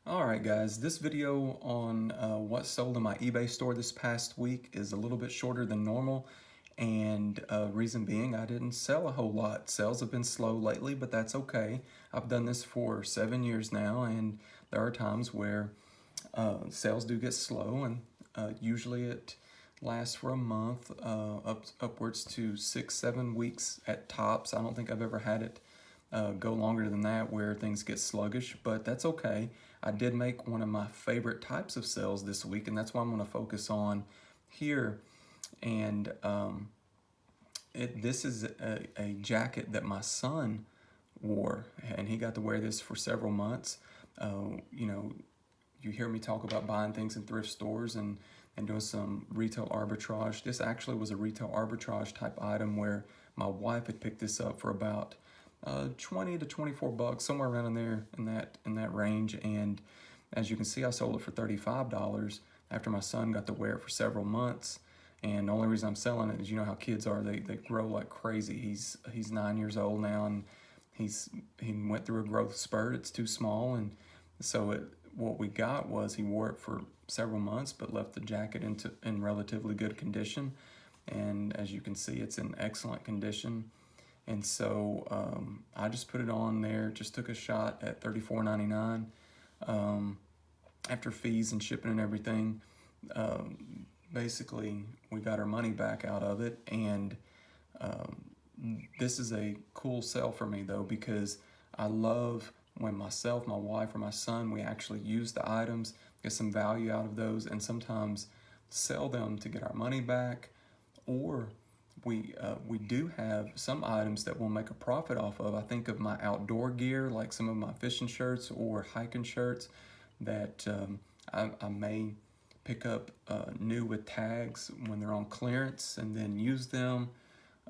Alright guys, this video on what sold in my eBay store this past week is a little bit shorter than normal, and reason being I didn't sell a whole lot. Sales have been slow lately, but that's okay. I've done this for 7 years now, and there are times where sales do get slow, and usually it lasts for a month, upwards to 6-7 weeks at tops. I don't think I've ever had it go longer than that where things get sluggish, but that's okay. I did make one of my favorite types of sales this week, and that's what I'm going to focus on here. And this is a jacket that my son wore, and he got to wear this for several months. You know, you hear me talk about buying things in thrift stores and doing some retail arbitrage. This actually was a retail arbitrage type item where my wife had picked this up for about 20 to 24 bucks, somewhere around in there, in that range. And as you can see, I sold it for $35 after my son got to wear it for several months. And the only reason I'm selling it is, you know how kids are, they grow like crazy. He's 9 years old now, and he went through a growth spurt. It's too small, and so what we got was he wore it for several months, but left the jacket in relatively good condition. And as you can see, it's in excellent condition. And so I just put it on there, just took a shot at $34.99 after fees and shipping and everything. Basically, we got our money back out of it. And this is a cool sell for me, though, because I love when myself, my wife, or my son, we actually use the items, get some value out of those, and sometimes sell them to get our money back, or we do have some items that we'll make a profit off of. I think of my outdoor gear, like some of my fishing shirts or hiking shirts that I may pick up new with tags when they're on clearance and then use them.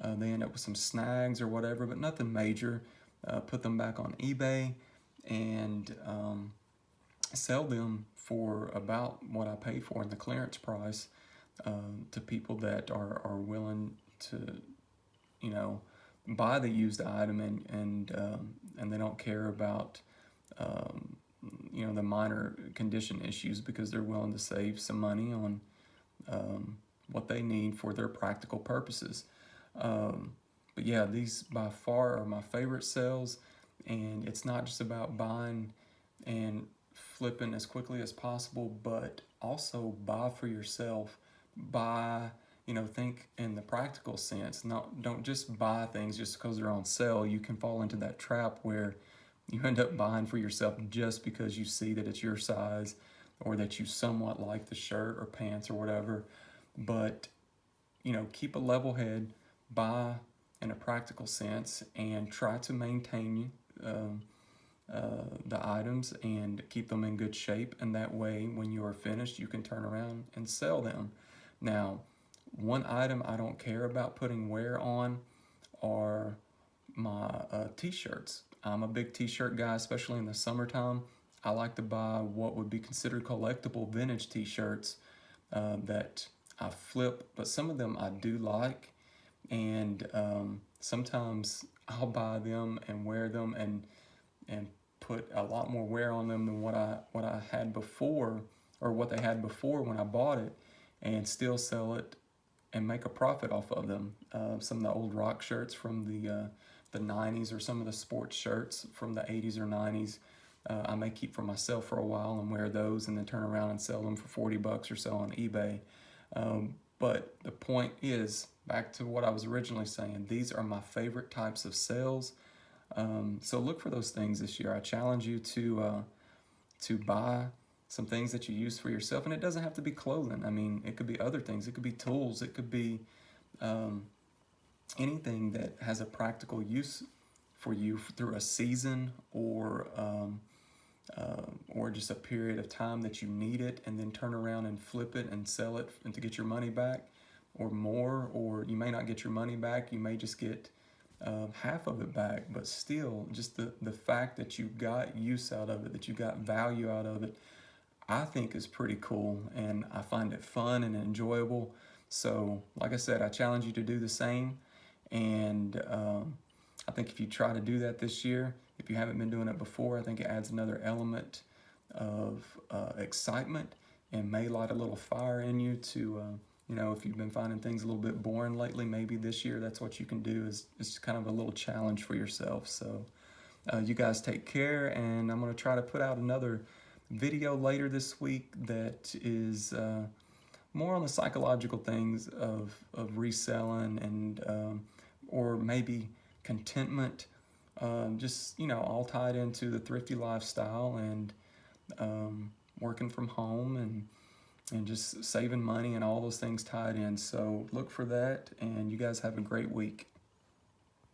They end up with some snags or whatever, but nothing major. Put them back on eBay and sell them for about what I paid for in the clearance price to people that are willing to, you know, buy the used item and they don't care about you know, the minor condition issues, because they're willing to save some money on what they need for their practical purposes. But yeah, these by far are my favorite sales, and it's not just about buying and flipping as quickly as possible, but also buy for yourself. Buy, you know, think in the practical sense. Don't just buy things just because they're on sale. You can fall into that trap where you end up buying for yourself just because you see that it's your size or that you somewhat like the shirt or pants or whatever. But, you know, keep a level head, buy in a practical sense, and try to maintain the items and keep them in good shape. And that way, when you are finished, you can turn around and sell them. Now, one item I don't care about putting wear on are my t-shirts. I'm a big t-shirt guy, especially in the summertime. I like to buy what would be considered collectible vintage t-shirts that I flip, but some of them I do like, and sometimes I'll buy them and wear them and put a lot more wear on them than what I had before, or what they had before when I bought it, and still sell it and make a profit off of them. Some of the old rock shirts from the 90s, or some of the sports shirts from the 80s or 90s, I may keep for myself for a while and wear those, and then turn around and sell them for 40 bucks or so on eBay. But the point is, back to what I was originally saying, these are my favorite types of sales. So look for those things this year. I challenge you to buy some things that you use for yourself, and it doesn't have to be clothing. I mean, it could be other things. It could be tools. It could be anything that has a practical use for you through a season, or just a period of time that you need it, and then turn around and flip it and sell it and to get your money back or more. Or you may not get your money back. You may just get half of it back, but still, just the fact that you got use out of it, that you got value out of it, I think is pretty cool, and I find it fun and enjoyable. So like I said, I challenge you to do the same, and I think if you try to do that this year, if you haven't been doing it before, I think it adds another element of excitement and may light a little fire in you to, you know, if you've been finding things a little bit boring lately, maybe this year that's what you can do is kind of a little challenge for yourself. So you guys take care, and I'm going to try to put out another video later this week that is more on the psychological things of reselling and or maybe contentment, just, you know, all tied into the thrifty lifestyle and working from home and just saving money and all those things tied in. So look for that, and you guys have a great week.